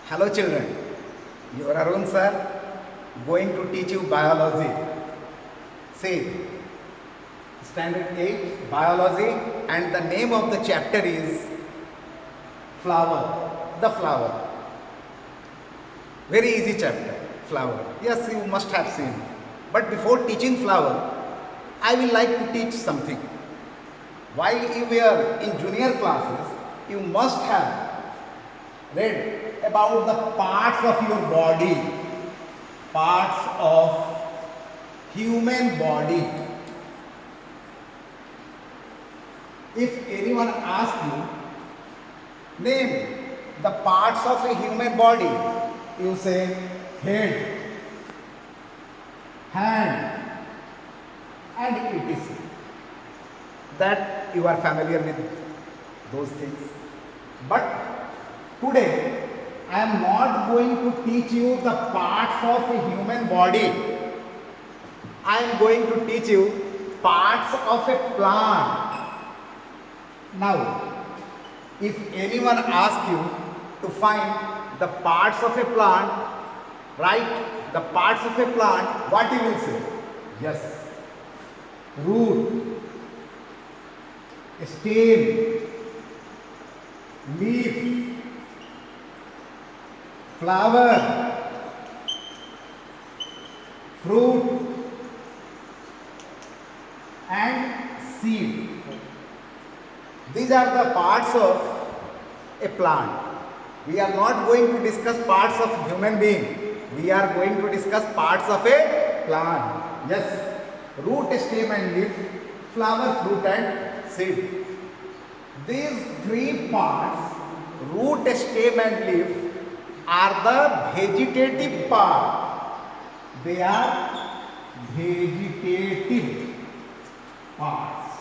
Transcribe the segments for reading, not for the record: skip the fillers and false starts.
Hello children, your Arun sir going to teach you biology. See, standard 8 biology, and the name of the chapter is flower, the flower. Very easy chapter, flower. Yes, you must have seen. But before teaching flower, I will like to teach something. While you were in junior classes, you must have read about the parts of your body, parts of human body. If anyone asks you, name the parts of a human body, you say head, hand, and etc. That you are familiar with those things. But today I am not going to teach you the parts of a human body. I am going to teach you parts of a plant. Now, if anyone asks you to find the parts of a plant, write the parts of a plant, what you will say? Yes. Root, stem, leaf, flower, fruit, and seed. These are the parts of a plant. We are not going to discuss parts of human being. We are going to discuss parts of a plant. Yes, root, stem and leaf, flower, fruit and seed. These three parts, root, stem and leaf, are the vegetative part. They are vegetative parts.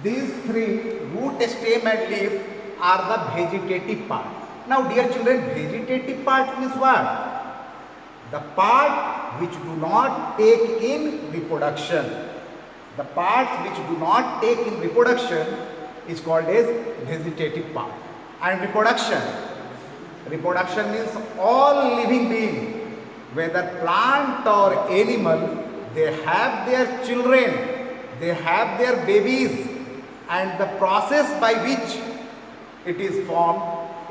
These three, root, stem and leaf, are the vegetative part. Now dear children, vegetative part means what? The part which do not take in reproduction. The parts which do not take in reproduction is called as vegetative part. And reproduction means all living being, whether plant or animal, they have their children, they have their babies, and the process by which it is formed,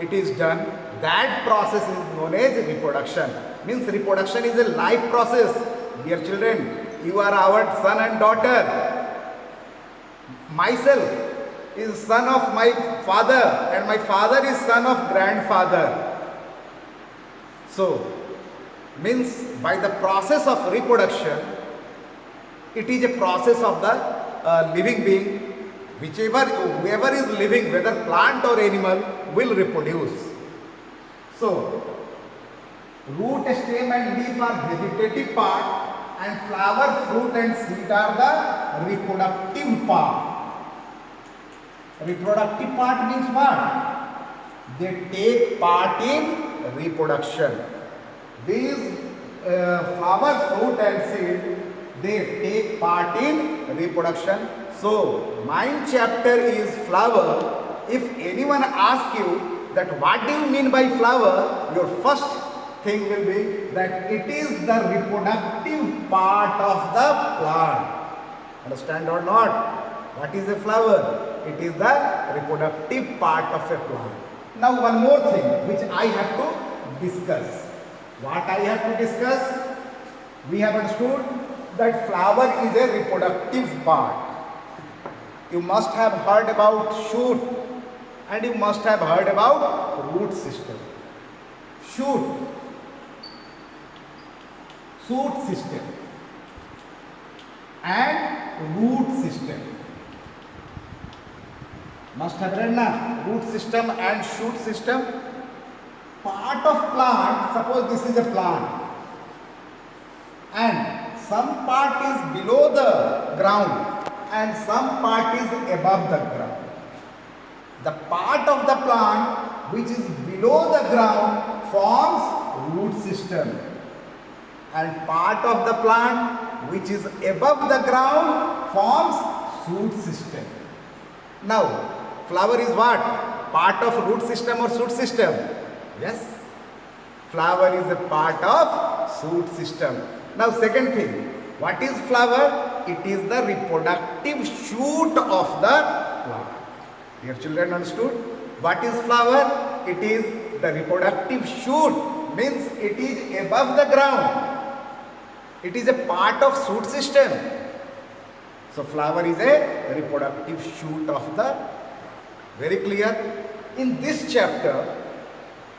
it is done, that process is known as reproduction. Means reproduction is a life process. Dear children, you are our son and daughter. Myself is son of my father, and my father is son of grandfather. So, means by the process of reproduction, it is a process of the living being. Whoever is living, whether plant or animal, will reproduce. So, root, stem and leaf are vegetative part, and flower, fruit and seed are the reproductive part. Reproductive part means what? They take part in reproduction. These flower, fruit and seed, they take part in reproduction. So, my chapter is flower. If anyone asks you that what do you mean by flower, your first thing will be that it is the reproductive part of the plant. Understand or not? What is a flower? It is the reproductive part of a plant. Now one more thing which I have to discuss. What I have to discuss? We have understood that flower is a reproductive part. You must have heard about shoot, and you must have heard about root system. Shoot system and root system. Must have read na? Root system and shoot system. Part of plant, suppose this is a plant, and some part is below the ground and some part is above the ground. The part of the plant which is below the ground forms root system, and part of the plant which is above the ground forms shoot system. Now, flower is what? Part of root system or shoot system? Yes, flower is a part of shoot system. Now second thing, what is flower? It is the reproductive shoot of the plant. Dear children, understood? What is flower? It is the reproductive shoot, means it is above the ground. It is a part of shoot system. So flower is a reproductive shoot of the plant. Very clear? In this chapter,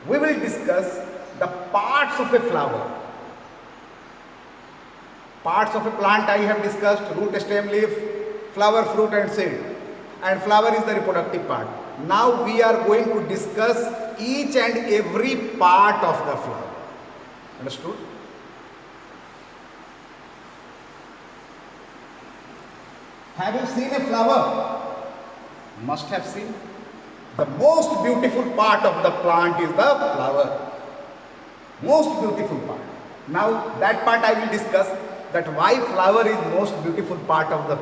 we will discuss the parts of a flower. Parts of a plant I have discussed: root, stem, leaf, flower, fruit and seed. And flower is the reproductive part. Now we are going to discuss each and every part of the flower. Understood? Have you seen a flower? Must have seen. The most beautiful part of the plant is the flower. Most beautiful part. Now that part I will discuss, that why flower is most beautiful part of the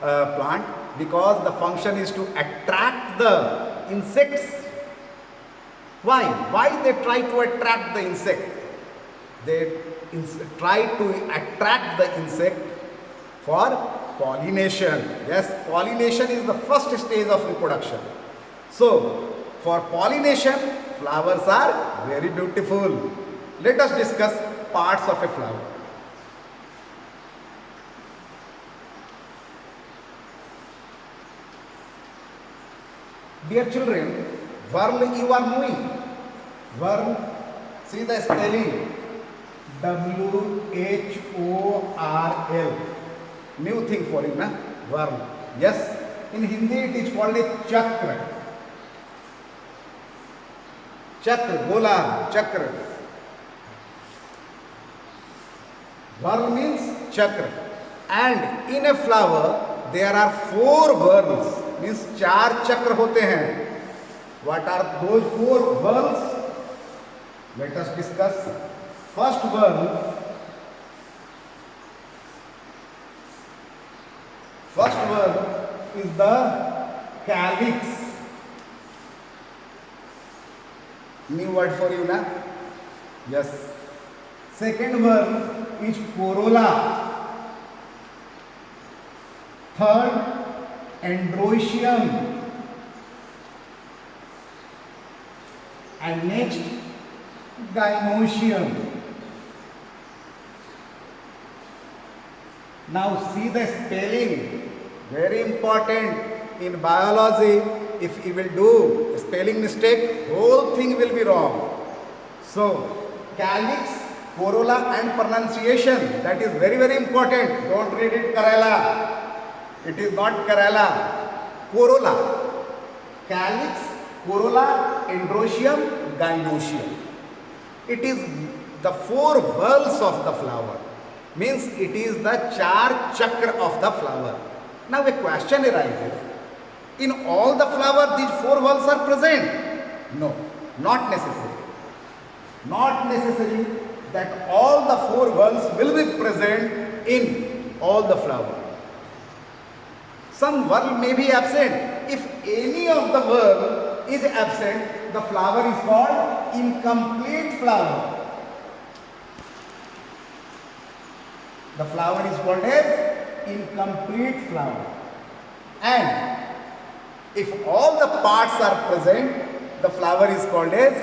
plant, because the function is to attract the insects. Why? Why they try to attract the insect? They try to attract the insect for pollination. Yes, pollination is the first stage of reproduction. So, for pollination, flowers are very beautiful. Let us discuss parts of a flower. Dear children, whirl you are moving. Whirl, see the spelling. W-H-O-R-L. New thing for you, na? Whirl. Yes, in Hindi it is called a chakra. Chakra, gola, chakra. Whirl means chakra. And in a flower, there are 4 whorls. Means 4 chakra hote hain. What are those 4 whorls? Let us discuss. First whorl is the calyx. New word for you, na? Yes. Second whorl is corolla. Third, androecium. And next, gynoecium. Now see the spelling. Very important in biology. If you will do spelling mistake, whole thing will be wrong. So, calyx, corolla and pronunciation, that is very, very important. Don't read it Kerala. It is not Kerala. Corolla. Calyx, corolla, androecium, gynoecium. It is the 4 whorls of the flower. Means it is the 4 chakra of the flower. Now a question arises. In all the flower these 4 whorls are present? No, not necessary. Not necessary that all the 4 whorls will be present in all the flower. Some whorl may be absent. If any of the whorl is absent, the flower is called incomplete flower. The flower is called as incomplete flower. And if all the parts are present, the flower is called as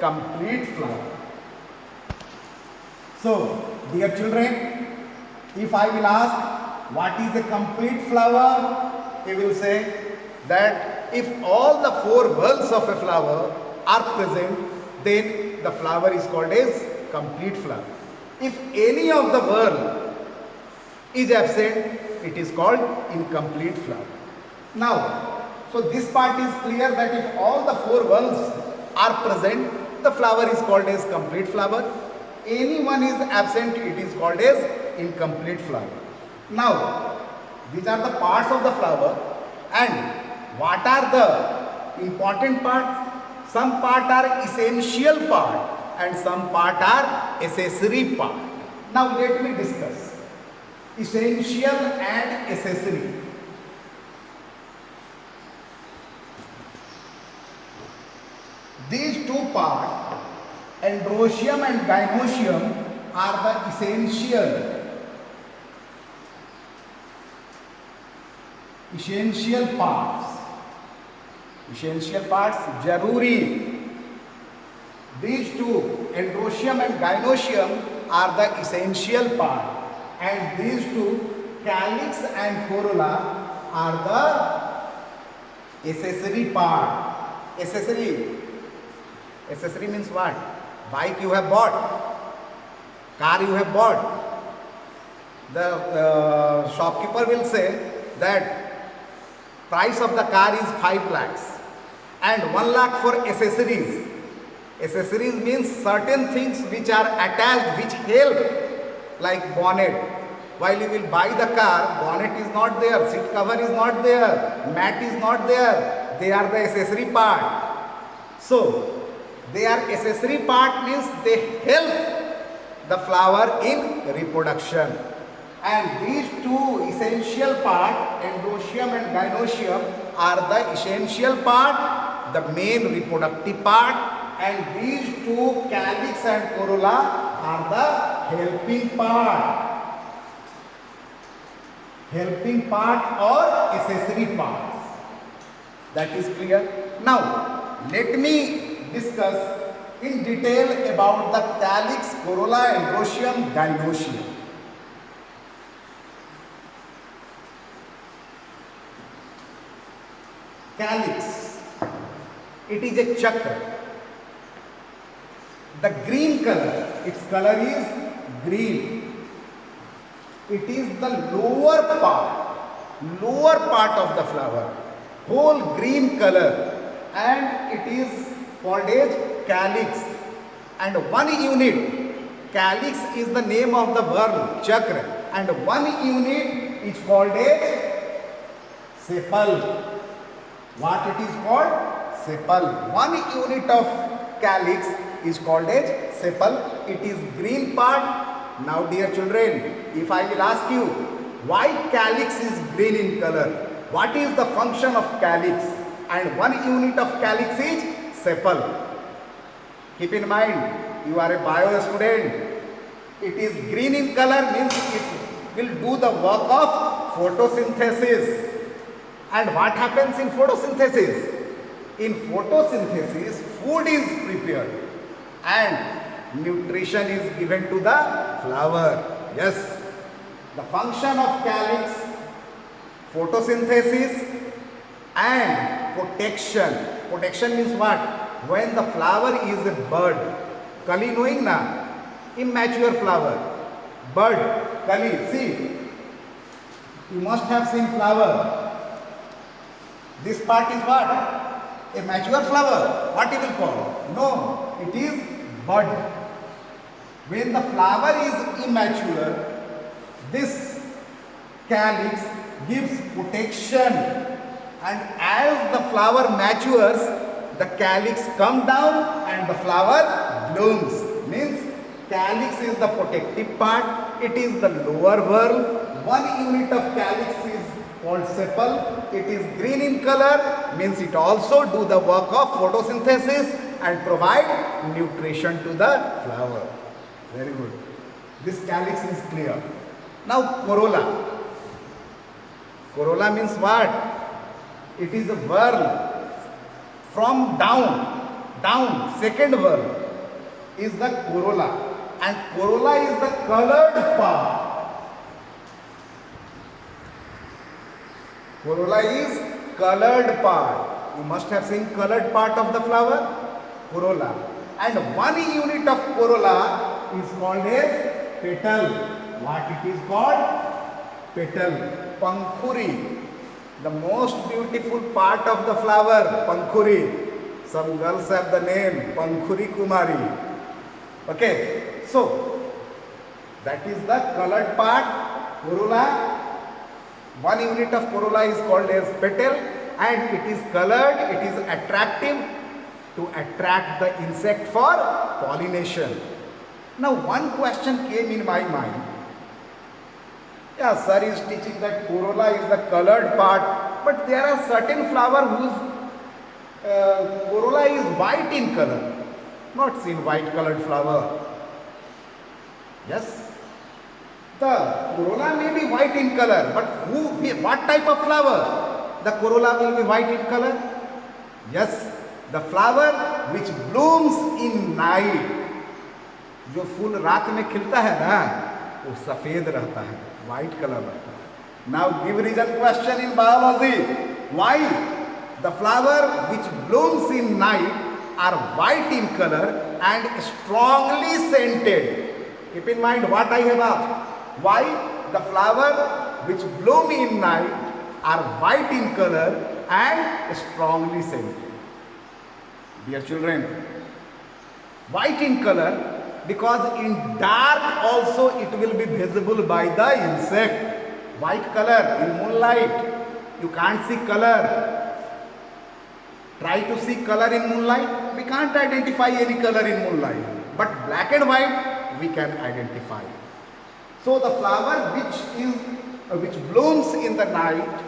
complete flower. So, dear children, if I will ask what is a complete flower, you will say that if all the 4 whorls of a flower are present, then the flower is called as complete flower. If any of the whorl is absent, it is called incomplete flower. Now, so this part is clear that if all the 4 whorls are present, the flower is called as complete flower. Any one is absent, it is called as incomplete flower. Now, these are the parts of the flower, and what are the important parts? Some part are essential part and some part are accessory part. Now let me discuss essential and accessory. These 2 parts androecium and gynoecium are the essential parts. Essential parts, jaruri. These two, androecium and gynoecium, are the essential part, and these two, calyx and corolla, are the accessory part. Accessory means what? Bike you have bought, car you have bought. The shopkeeper will say that price of the car is 5 lakhs and 1 lakh for accessories. Accessories means certain things which are attached, which help, like bonnet. While you will buy the car, bonnet is not there, seat cover is not there, mat is not there. They are the accessory part. So, they are accessory part means they help the flower in reproduction. And these two essential part, androecium and gynoecium, are the essential part, the main reproductive part, and these two, calyx and corolla, are the helping part or accessory parts. That is clear. Now let me discuss in detail about the calyx, corolla, androecium, gynoecium. Calyx, it is a chakra. The green color, its color is green. It is the lower part of the flower, whole green color, and it is called as calyx. And one unit, calyx is the name of the whorl, chakra, and one unit is called as sepal. What it is called? Sepal. One unit of calyx is called as sepal. It is green part. Now dear children, if I will ask you why calyx is green in color, what is the function of calyx? And one unit of calyx is sepal. Keep in mind, you are a bio student. It is green in color means it will do the work of photosynthesis. And what happens in photosynthesis? In photosynthesis, food is prepared and nutrition is given to the flower. Yes, the function of calyx, photosynthesis and protection. Protection means what? When the flower is a bud, kali knowing na, immature flower, bud, kali, see, you must have seen flower. This part is what? A mature flower. What you will call? No, it is bud. When the flower is immature, this calyx gives protection, and as the flower matures, the calyx comes down and the flower blooms. Means calyx is the protective part. It is the lower whorl. One unit of calyx is called sepal. It is green in color, means it also do the work of photosynthesis and provide nutrition to the flower. Very good. This calyx is clear. Now corolla. Corolla means what? It is a whorl from down, second whorl is the corolla, and corolla is the colored part. Corolla is colored part. You must have seen colored part of the flower, corolla. And one unit of corolla is called as petal. What it is called? Petal. Pankhuri. The most beautiful part of the flower, pankhuri. Some girls have the name Pankhuri Kumari. Okay. So, that is the colored part, corolla. One unit of corolla is called as petal, and it is colored, it is attractive to attract the insect for pollination. Now one question came in my mind. Yeah, sir is teaching that corolla is the colored part, but there are certain flowers whose corolla is white in color. not seen white colored flower. Yes. The corolla may be white in color, but what type of flower? The corolla will be white in color? Yes, the flower which blooms in night. जो फूल रात में खिलता है ना, वो सफेद रहता है, white color रहता है. Now give reason question in biology. Why the flower which blooms in night are white in color and strongly scented? Keep in mind what I have asked. Why the flower which bloom in night are white in color and strongly scented? Dear children, white in color because in dark also it will be visible by the insect. White color in moonlight, you can't see color. Try to see color in moonlight, we can't identify any color in moonlight. But black and white we can identify. So the flower which blooms in the night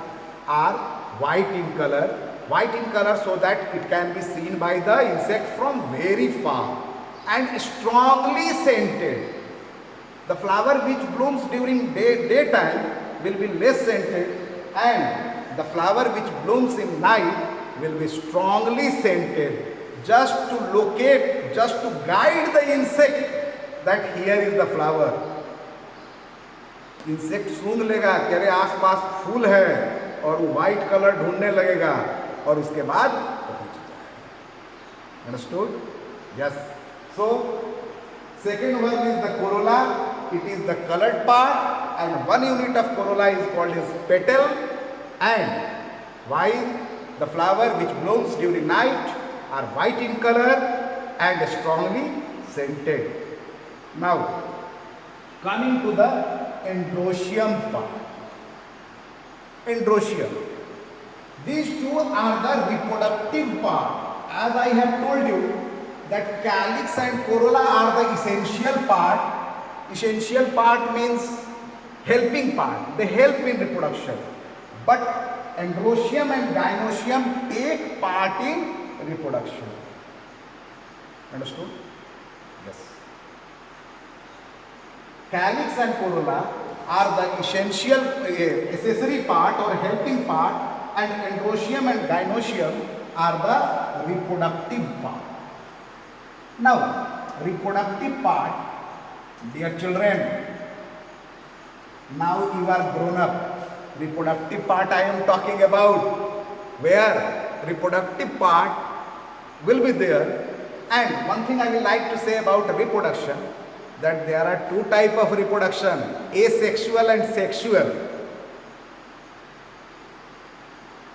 are white in color so that it can be seen by the insect from very far, and strongly scented. The flower which blooms during daytime will be less scented, and the flower which blooms in night will be strongly scented, just to locate, just to guide the insect that here is the flower. Insect सूंघ लेगा कि अरे आसपास फूल है और वो white colour ढूंढने लगेगा और उसके बाद पहुंच जाएगा. Understood? Yes. So second one is the corolla. It is the coloured part and one unit of corolla is called is petal. And why the flower which blooms during night are white in colour and strongly scented. Now, coming to the androecium part. Androecium. These two are the reproductive part. As I have told you that calyx and corolla are the essential part. Essential part means helping part. They help in reproduction. But androecium and gynoecium take part in reproduction. Understood? Yes. Calyx and corolla are the essential accessory part or helping part, and androecium and gynoecium are the reproductive part. Now, reproductive part, dear children, now you are grown up. Reproductive part I am talking about, where reproductive part will be there. And one thing I will like to say about reproduction, that there are two types of reproduction, asexual and sexual.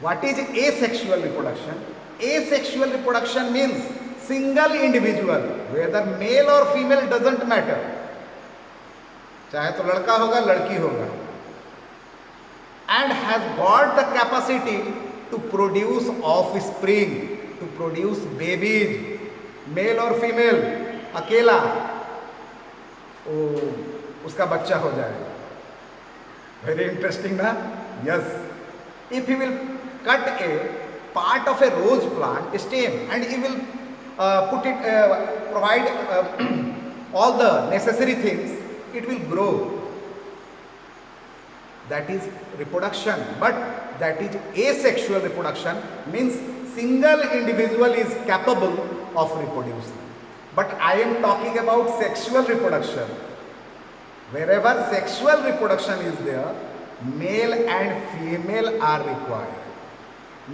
What is asexual reproduction? Asexual reproduction means single individual, whether male or female doesn't matter. चाहे तो लड़का होगा लड़की होगा, and has got the capacity to produce offspring, to produce babies. Male और female अकेला उसका बच्चा हो जाएगा. वेरी इंटरेस्टिंग ना? Yes. If you will cut a part of a rose plant stem and you will put it provide all the necessary things, it will grow. That is reproduction. But that is asexual reproduction, means single individual is capable of reproducing. But I am talking about sexual reproduction. Wherever sexual reproduction is there, male and female are required.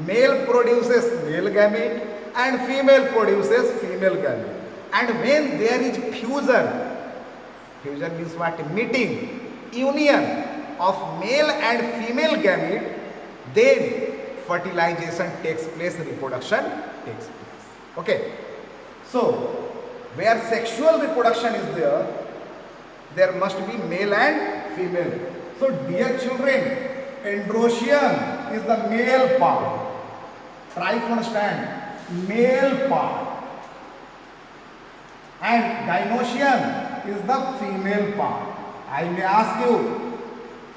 Male produces male gamete and female produces female gamete. And when there is fusion, fusion means what? Meeting, union of male and female gamete, then fertilization takes place, reproduction takes place. Okay. So, where sexual reproduction is there, there must be male and female. So, dear children, androecium is the male part. Try to understand, male part. And gynoecium is the female part. I may ask you,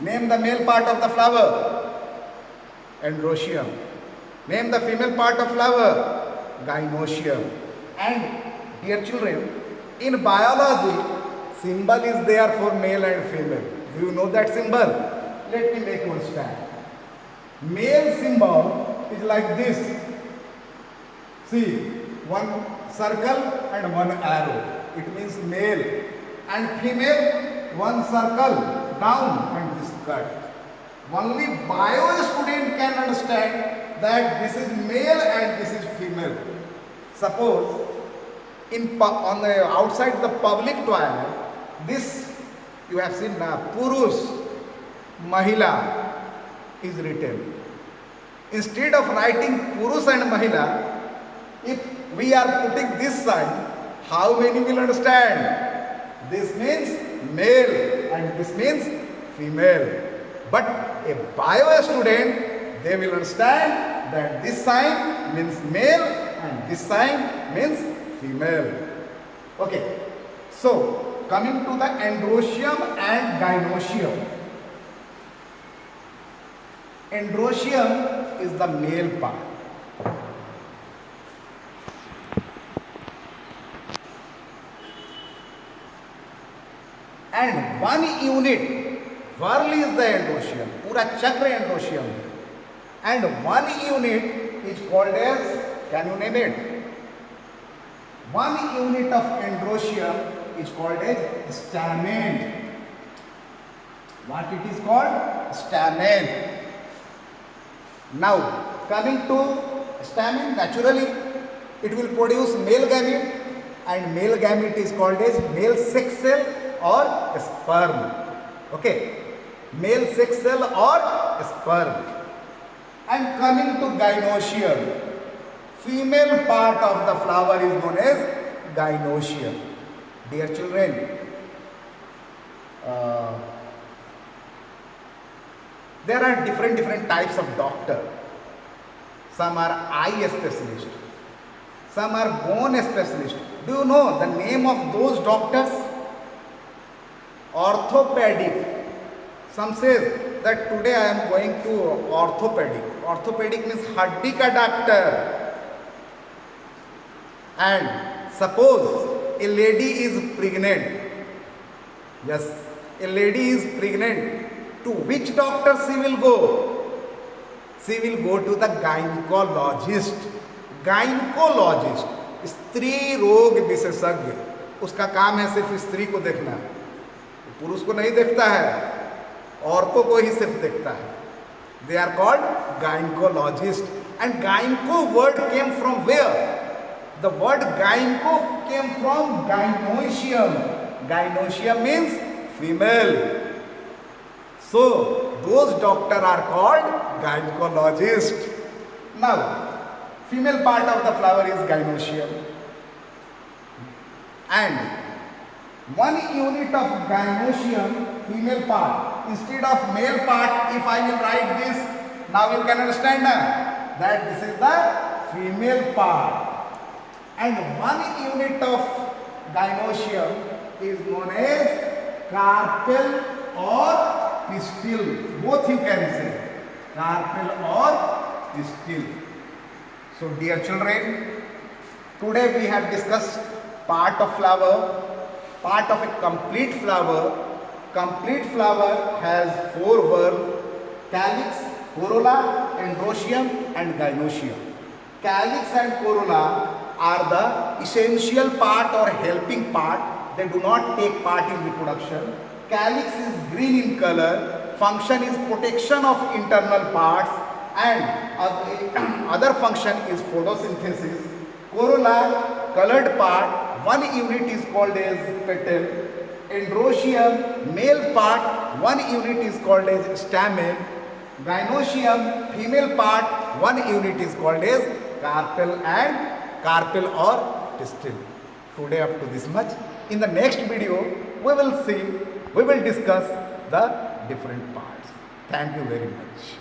name the male part of the flower. Androecium. Name the female part of flower. Gynoecium. And Dear children, in biology, symbol is there for male and female. Do you know that symbol? Let me make you understand. Male symbol is like this. See, one circle and one arrow. It means male. And female, one circle down and this cut. Only bio student can understand that this is male and this is female. Suppose on the outside the public toilet, this you have seen now, Purush, Mahila is written. Instead of writing Purush and Mahila, if we are putting this sign, how many will understand? This means male and this means female. But a bio student, they will understand that this sign means male and this sign means female. Okay. So, coming to the androecium and gynoecium. Androecium is the male part. And one unit, whorl is the androecium, pura chakra androecium. And one unit is called as, can you name it? One unit of androecium is called as stamen. What it is called? Stamen. Now, coming to stamen, naturally, it will produce male gamete, and male gamete is called as male sex cell or sperm. Okay, male sex cell or sperm. And coming to gynoecium, female part of the flower is known as gynoecium. Dear children, there are different types of doctor. Some are eye specialist, some are bone specialist. Do you know the name of those doctors? Orthopedic. Some say that today I am going to orthopedic. Orthopedic means haddi ka doctor. And suppose a lady is pregnant. Yes, a lady is pregnant. To which doctor she will go? She will go to the gynecologist. Gynecologist, स्त्री रोग विशेषज्ञ. उसका काम है सिर्फ स्त्री को देखना, पुरुष को नहीं देखता है, औरतों को ही सिर्फ देखता है. They are called gynecologist. And gyneco word came from where? The word gyneco came from gynoecium. Gynoecium means female. So, those doctors are called gynecologist. Now, female part of the flower is gynoecium. And one unit of gynoecium, female part, instead of male part, if I will write this, now you can understand that this is the female part. And one unit of gynoecium is known as carpel or pistil. Both you can say, carpel or pistil. So dear children, today we have discussed part of flower, part of a complete flower. Complete flower has 4 whorls: calyx, corolla, androecium and gynoecium. Calyx and corolla are the essential part or helping part. They do not take part in reproduction. Calyx is green in color. Function is protection of internal parts, and other function is photosynthesis. Corolla, colored part, one unit is called as petal. Androecium, male part, one unit is called as stamen. Gynoecium, female part, one unit is called as carpel or pistil. Today up to this much. In the next video, we will discuss the different parts. Thank you very much.